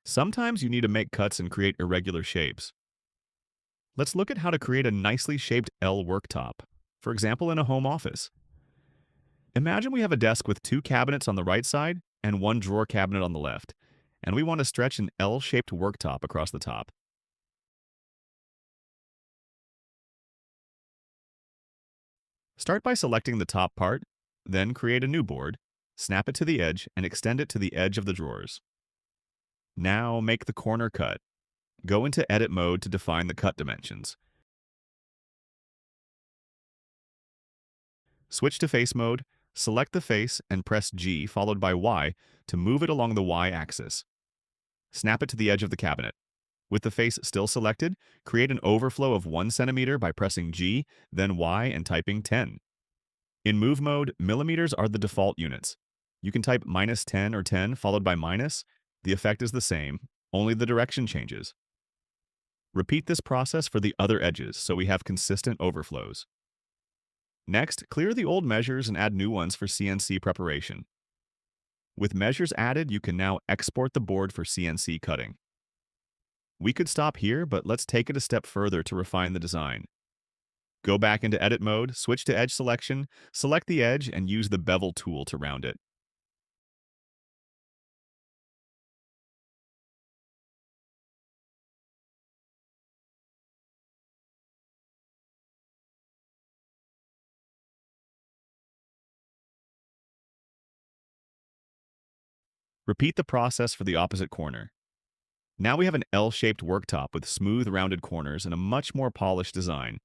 Sometimes you need to make cuts and create irregular shapes. Let's look at how to create a nicely shaped L worktop, for example in a home office. Imagine we have a desk with two cabinets on the right side and one drawer cabinet on the left, and we want to stretch an L-shaped worktop across the top. Start by selecting the top part, then create a new board, snap it to the edge, and extend it to the edge of the drawers. Now make the corner cut. Go into Edit mode to define the cut dimensions. Switch to Face mode, select the face, and press G followed by Y to move it along the Y axis. Snap it to the edge of the cabinet. With the face still selected, create an overflow of 1 centimeter by pressing G, then Y and typing 10. In Move mode, millimeters are the default units. You can type -10 or 10 followed by minus. The effect is the same, only the direction changes. Repeat this process for the other edges so we have consistent overflows. Next, clear the old measures and add new ones for CNC preparation. With measures added, you can now export the board for CNC cutting. We could stop here, but let's take it a step further to refine the design. Go back into Edit mode, switch to Edge Selection, select the edge, and use the Bevel tool to round it. Repeat the process for the opposite corner. Now we have an L-shaped worktop with smooth, rounded corners and a much more polished design.